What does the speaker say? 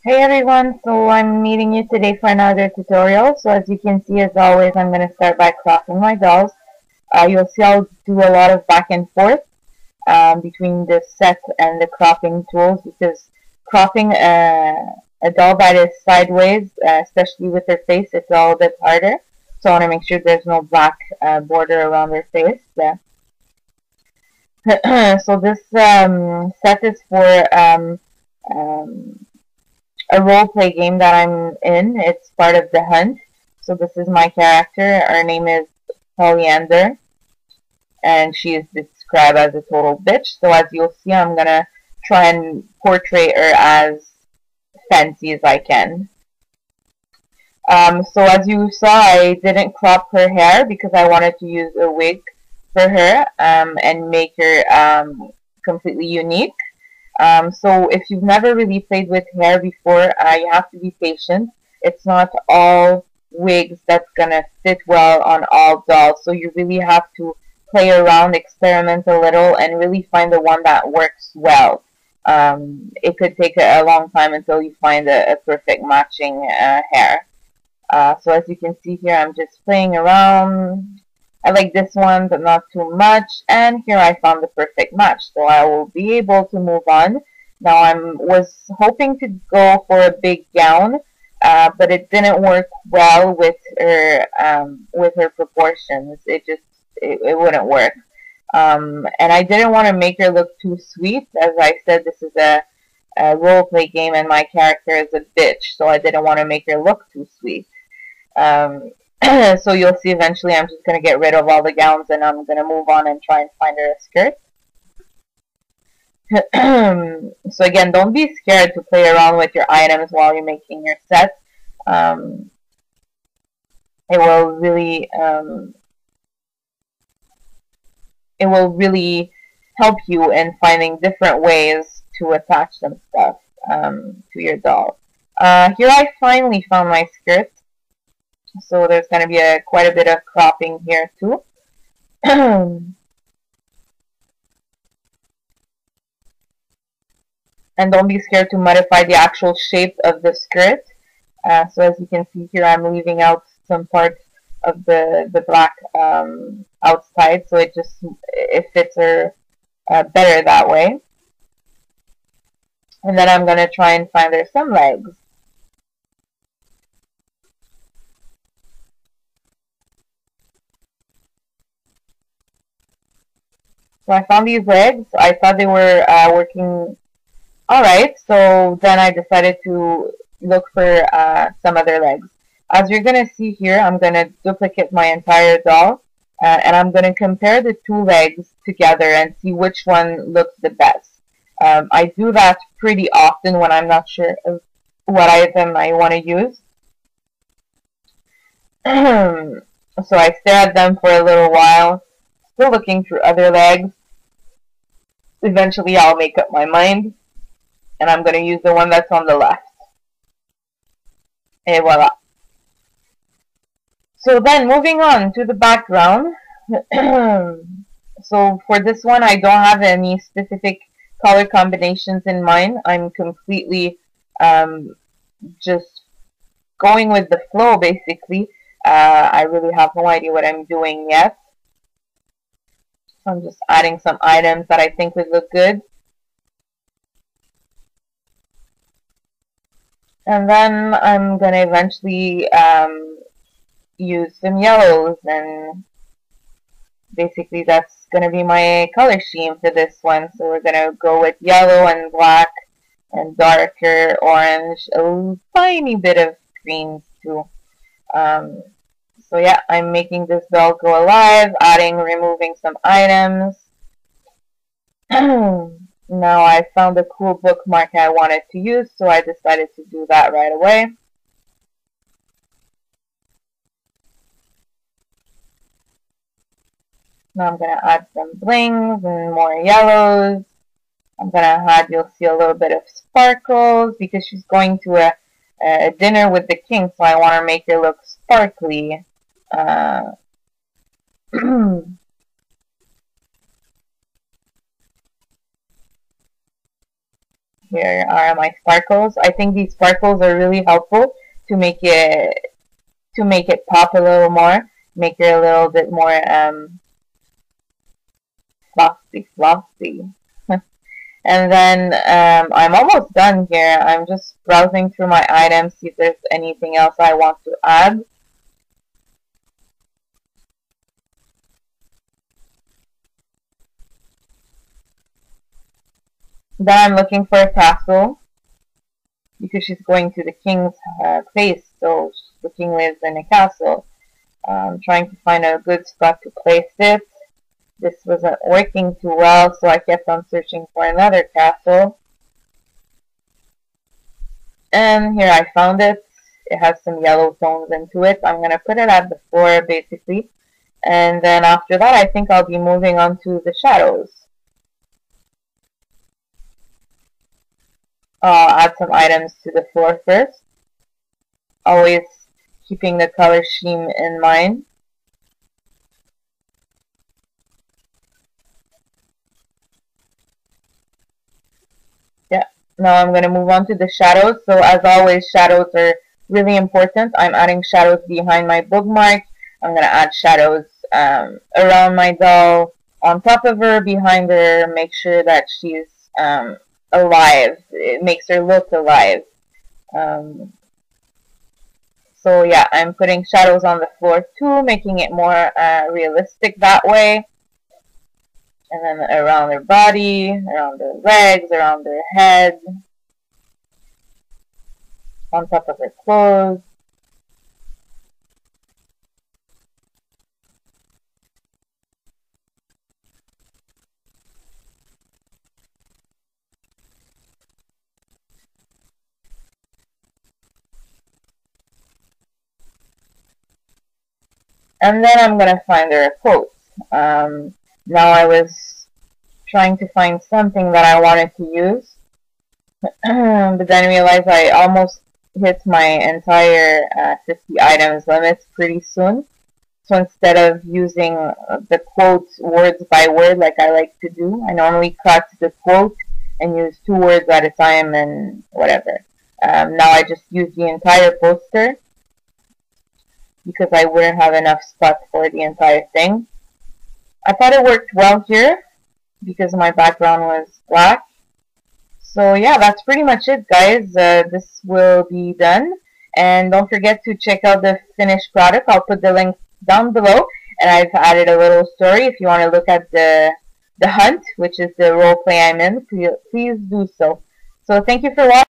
Hey everyone, so I'm meeting you today for another tutorial. So as you can see, as always, I'm going to start by cropping my dolls. You'll see I'll do a lot of back and forth between the set and the cropping tools because cropping a doll that is sideways, especially with her face, it's all a bit harder. So I want to make sure there's no black border around her face. So this set is for a role play game that I'm in. It's part of the hunt. So this is my character. Her name is Polyvore, and she is described as a total bitch. So as you'll see, I'm gonna try and portray her as fancy as I can. So as you saw, I didn't crop her hair because I wanted to use a wig for her and make her completely unique. So if you've never really played with hair before, you have to be patient. It's not all wigs that's gonna fit well on all dolls. So you really have to play around, experiment a little, and really find the one that works well. It could take a long time until you find a perfect matching hair. So as you can see here, I'm just playing around. I like this one, but not too much. And here I found the perfect match, so I will be able to move on. Now I was hoping to go for a big gown, but it didn't work well with her proportions. It wouldn't work. And I didn't want to make her look too sweet. As I said, this is a role play game, and my character is a bitch, so I didn't want to make her look too sweet. So you'll see eventually I'm just going to get rid of all the gowns and I'm going to move on and try and find her a skirt. So again, don't be scared to play around with your items while you're making your set. It will really help you in finding different ways to attach some stuff to your doll. Here I finally found my skirt. So there's going to be quite a bit of cropping here too. And don't be scared to modify the actual shape of the skirt. So as you can see here, I'm leaving out some parts of the black outside, so it fits her better that way. And then I'm going to try and find her some legs. So I found these legs. I thought they were working alright, so then I decided to look for some other legs. As you're going to see here, I'm going to duplicate my entire doll, and I'm going to compare the two legs together and see which one looks the best. I do that pretty often when I'm not sure of what item I want to use. So I stare at them for a little while, still looking through other legs. Eventually I'll make up my mind, and I'm going to use the one that's on the left. Et voila. So then moving on to the background. So for this one, I don't have any specific color combinations in mind. I'm completely just going with the flow, basically. I really have no idea what I'm doing yet. So I'm just adding some items that I think would look good. And then I'm going to eventually use some yellows, and basically that's going to be my color scheme for this one. So we're going to go with yellow and black and darker orange, a tiny bit of greens too. So yeah, I'm making this doll go alive, removing some items. Now I found a cool bookmark I wanted to use, so I decided to do that right away. Now I'm going to add some blings and more yellows. I'm going to add, you'll see a little bit of sparkles because she's going to a dinner with the king, so I want to make her look sparkly. Here are my sparkles. I think these sparkles are really helpful to make it pop a little more, make it a little bit more flossy. And then I'm almost done here. I'm just browsing through my items, see if there's anything else I want to add. Then I'm looking for a castle because she's going to the king's place, so the king lives in a castle. I'm trying to find a good spot to place it. This wasn't working too well, so I kept on searching for another castle. And here I found it. It has some yellow tones into it. I'm going to put it at the floor, basically. And then after that, I think I'll be moving on to the shadows. I'll add some items to the floor first. Always keeping the color scheme in mind. Yeah, now I'm going to move on to the shadows. So as always, shadows are really important. I'm adding shadows behind my bookmark. I'm going to add shadows around my doll, on top of her, behind her, make sure that she's alive. It makes her look alive. So yeah, I'm putting shadows on the floor too, making it more realistic that way. And then around her body, around her legs, around her head, on top of her clothes. And then I'm going to find her a quote. Now I was trying to find something that I wanted to use, but then realized I almost hit my entire 50 items limits pretty soon. So instead of using the quotes words by word like I like to do, I normally cut the quote and use 2 words at a time and whatever. Now I just use the entire poster because I wouldn't have enough spots for the entire thing. I thought it worked well here because my background was black. So yeah, that's pretty much it, guys. This will be done. And don't forget to check out the finished product. I'll put the link down below. And I've added a little story if you want to look at the hunt, which is the role play I'm in. Please do so. So thank you for watching.